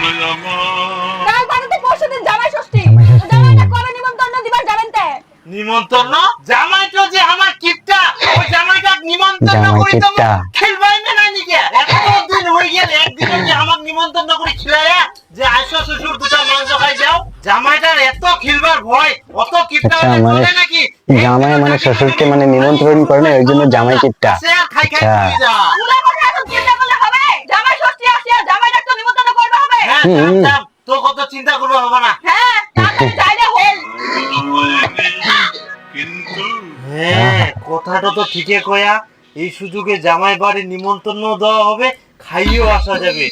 কাল মানে তো পরশুদিন জামাই ষষ্ঠী। জামাইটা কবে নিমন্ত্রণ দিবার জানেন তে? নিমন্ত্রণ? জামাই তো যে আমার কিপটা, ওই জামাইটা নিমন্ত্রণ করি তো খেলবাই না নাকি? এতদিন হয়ে গেল, একদিনও যে আমার নিমন্ত্রণ করে খিলায়া যে আইসো শ্বশুর দুটা মাংস খাই যাও। জামাইটার এত খিলবার ভয়, অত কিপটা চলে নাকি? জামাই মানে শ্বশুরকে মানে নিমন্ত্রণ করে না, ওই জন্য জামাই কিপটা। সে আর খাই খাই তুই যা। পুরা কথা এখন চিন্তা করলে হবে? জামাই ষষ্ঠী আসছে, জামাইটা তো নিমন্ত্রণ করতে হবে। হ্যাঁ, যাও, তো কত চিন্তা করবে হবে না। হ্যাঁ, তাড়াতাড়ি যাইলে হল। হ্যাঁ, কথাটা তো ঠিকই কয়া। এই সুযোগে জামাই বাড়ি নিমন্ত্রণ দেওয়া হবে, খাইয়েও আসা যাবে।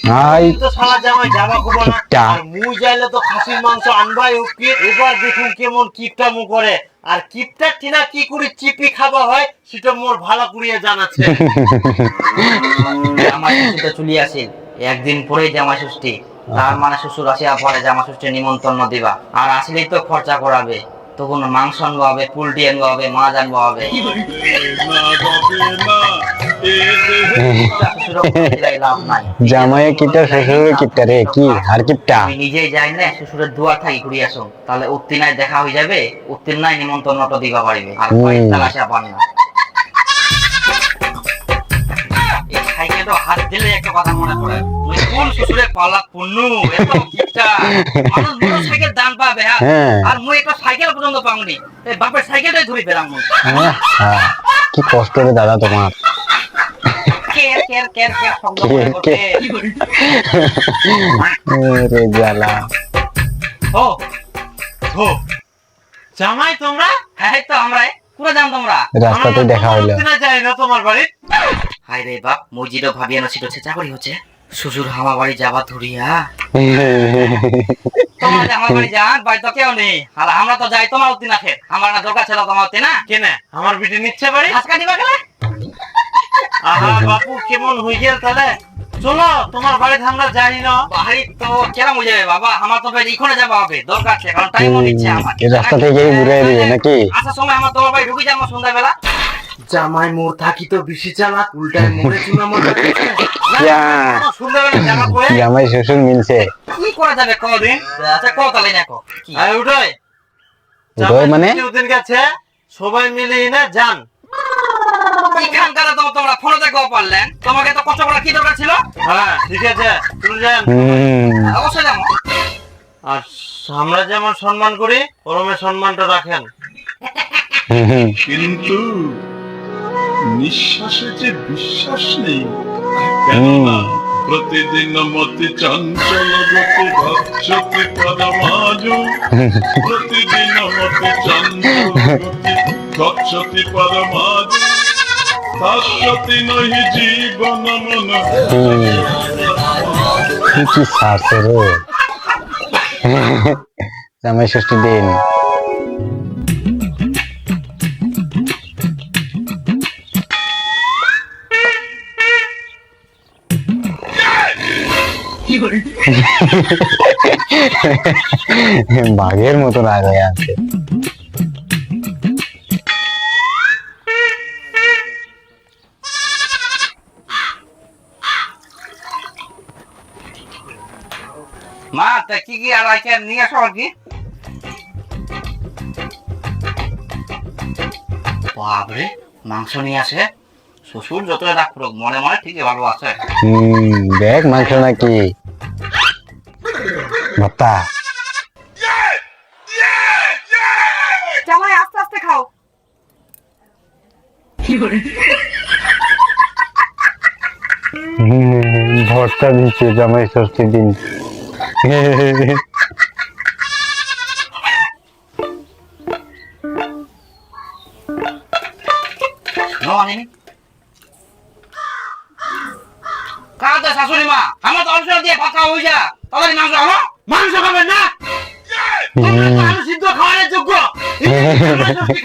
তো সারা জামাই যাবা করবো না, আর মুই যাইলে তো খাসির মাংস আনবাই ওকে। এবার দেখুন কেমন কিপটা মু করে, আর কিপটা টিনা কি করে চিপি খাওয়া হয় সেটা মোর ভালো করিয়া জানাচ্ছে। জামাই ষষ্ঠীটা চলে আসে একদিন পরেই জামাই ষষ্ঠী। তার মানে শ্বশুর আসিয়া পরে জামাই ষষ্ঠীর নিমন্ত্রণ দিবা, আর আসলেই তো খরচা করাবে। তখন মাংস আনবো হবে, পোল্ট্রি আনবো হবে, মাছ আনবো হবে। লাভ নাই। জামাই কিপটা, শ্বশুরের কিপটা রে, কি আর কিপটা। আমি নিজেই যাই না, শ্বশুরের দুয়ার থাকি ঘুরে আসুন, তাহলে উত্তিনায় দেখা হয়ে যাবে, উত্তিনায় নিমন্ত্রণটা দিবা পারিবে, আর পয়সা আসা পান না। এই সাইকেল তো হাত দিলে একটা কথা মনে পড়ে, তুই কোন শ্বশুরের পালা পুন্নু, এত কিপটা। মানুষ মোটরসাইকেল দান পাবে, আর মুই একটা সাইকেল পর্যন্ত পাওনি, এই বাপের সাইকেলটাই ধরে পেলাম। কি কষ্ট রে দাদা তোমার। কের কের কের কের শব্দ করে ওঠে। রে জ্বালা। ও ও জামাই তোমরা? হ্যাঁ তো আমরা পুরো জান তোমরা রাস্তাতে দেখা হইলো। না যাই না তোমার বাড়ি। হাই রে বাপ, মসজিদও ভাবিয়ানো ছিল চেঁচাকড়ি হচ্ছে। শ্বশুর হামা বাড়ি যাবা ধরিয়া, তোমার আমার বাড়ি যান, বাড়ি তো কেউ নেই। আর আমরা তো যাই তোমার উত্তি না খেত, আমার না দরকার ছিল তোমার উত্তি না। কেনে আমার বিটি নিচ্ছে বাড়ি? আজকা দিবা গেলে আহা বাপু কেমন হয়ে গেল তাহলে। চলো তোমার বাড়িতে আমরা যাই না। বাড়ি তো কেরাম হয়ে যাবে বাবা, আমার তো এখানে যাবা হবে, দরকার আছে, কারণ টাইমও নিচ্ছে আমার। এই রাস্তা থেকেই ঘুরে দিবে নাকি? আসার সময় আমার তোমার বাড়ি ঢুকে যাবো সন্ধ্যাবেলা। জামাই মোর থাকি তো বেশি চালাক, উল্টায় মোরে চুনা মারতে। জামাই শ্বশুর মিলছে। কি করা যাবে কদিন? আচ্ছা কতালে দেখো কি উঠোয় মানে ওদের কাছে সবাই মিলে না যান। এখানকার তোমরা ফোনে দেখো পারলেন, তোমাকে তো কষ্ট করার কি দরকার ছিল? হ্যাঁ ঠিক আছে, চলে যান। অবশ্যই যাবো। আর আমরা যেমন সম্মান করি ওরমে সম্মানটা রাখেন। কিন্তু নিঃশ্বাসে যে বিশ্বাস নেই, কেননা প্রতিদিন মতি চঞ্চল গতি গচ্ছতি পদমাজু, প্রতিদিন মতি চঞ্চল গতি গচ্ছতি পদমাজু, শাশ্বতী নহি জীবন মন। কি সারছে রে জামাই ষষ্ঠী দিন। বাঘের মতো রাগ হয়ে আছে। মা তা কি কি আর আজকে নিয়ে আসো আর কি? বাবরে মাংস নিয়ে আসে, শ্বশুর যত রাগ করুক মনে মনে ঠিকই ভালো আছে। দেখ মাংস নাকি ভত্তা। জামাই আস্তে আস্তে খাও। ভর্তা দিচ্ছে জামাই ষষ্ঠীর দিন। কাঁদে শাশুড়ি মা, আমার তো অবসর দিয়ে পাকা হয়ে যা, তাহলে মাংস আনো। মাংস খাবেন না? আমি সিদ্ধ খাওয়ানোর যোগ্য।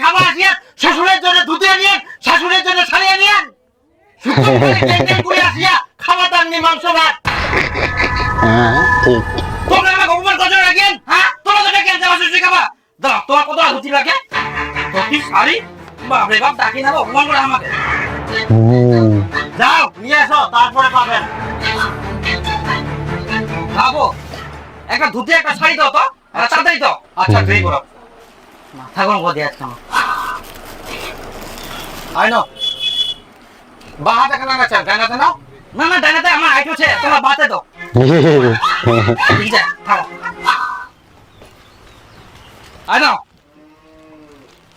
খাবার আসিয়া শ্বশুরের জন্য দুধে নিয়েন, শাশুড়ের জন্য ছাড়িয়ে নিয়েন। খাবার দান নি মাংস ভাত। ঠিক তোমরা আমাকে অপমান করছো রাখেন, হ্যাঁ? তোমরা তো ডেকে আনছে আমার শ্বশুর খাবা। দাঁড়াও, তোমার কত ধুতি লাগে? ধুতি শাড়ি? বাপরে বাপ, ডাকি না অপমান করে আমাকে। যাও নিয়ে আসো, তারপরে পাবেন। খাবো একটা ধুতি একটা শাড়ি দাও তো, তাড়াতাড়ি দাও। আচ্ছা ঠিক করো। মাথা গরম করে দিয়ে আজকে আমার। আই নাও। বাঁ হাতে কেন নাচান? ডান হাতে নাও। না না ডানাতে আমার হাইট হচ্ছে, তোমরা বাতে দাও। ঠিক আছে থাকো। আয় নাও,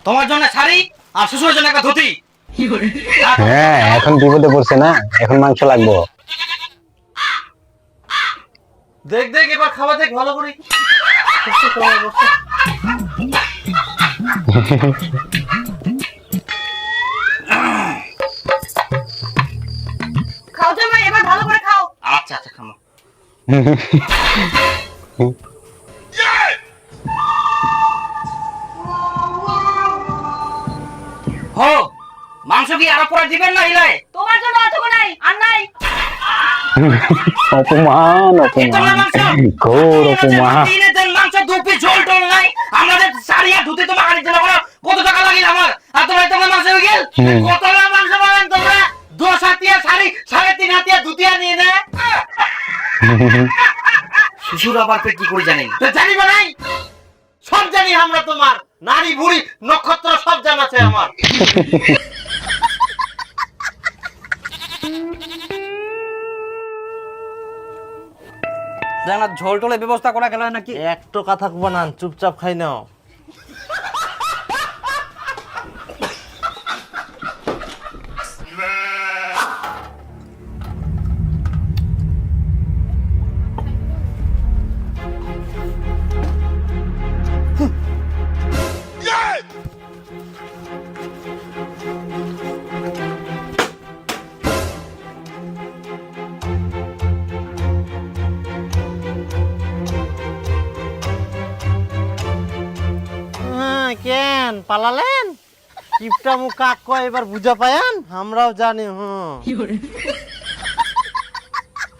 তোমার জন্য শাড়ি আর শ্বশুরের জন্য একটা ধুতি। হ্যাঁ এখন বিপদে পড়ছে না, এখন মাংস লাগবো। দেখ দেখ এবার খাওয়া দেখ ভালো করে। খাও জামাই, এবার ভালো করে খাও। আচ্ছা আচ্ছা খামো। হো মাংস কি আরো পরে দিবেন না হিলাই? তোমার জন্য অতগো নাই, আর নাই। অপমান অপমান, ঘোর অপমান। দিনের দিন মাংস দু পিস ঝোল টোল নাই, আমাদের শাড়ি আর ধুতি তোমার গাড়ির জন্য কত টাকা লাগিল আমার, আর তোমার তোমার মাংস হয়ে গেল কত টাকা মাংস পাবেন তোমরা? 10 হাতিয়া শাড়ি 3.5 হাতিয়া ধুতিয়া নিয়ে নে। শ্বশুর আবার কি করে জানেন? তো জানিবা নাই? সব জানি আমরা তোমার। নারী বুড়ি নক্ষত্র সব জানা আছে আমার। জানা ঝোল টোলের ব্যবস্থা করা গেল নাকি? একটো কথা বানান, চুপচাপ খাই নাও। কেন পালালেন? কিপটা মুখ কাক কয় এবার বুঝা পায়ান? আমরাও জানি।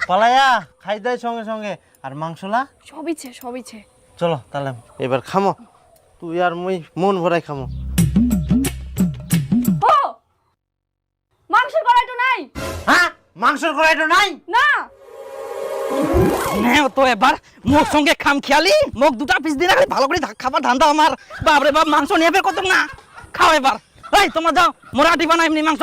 পালায়া খাই দেয় সঙ্গে সঙ্গে। আর মাংসলা সবিছে চলো তাহলে এবার খামো, তুই আর মুই মন ভরাই খামো। ও মাংসের কড়াইটো নাই হ্যাঁ মাংসের কড়াইটা নাই? না। নেও তো এবার মুখ সঙ্গে খাম খেয়ালি, মুখ দুটা পিস দিয়ে রাখলে ভালো করে খাবার ধান্দা আমার। বাপরে বাপ মাংস নিয়ে কত না, খাও এবার। এই তোমরা যাও, মোরা আটি বানাই এমনি মাংস।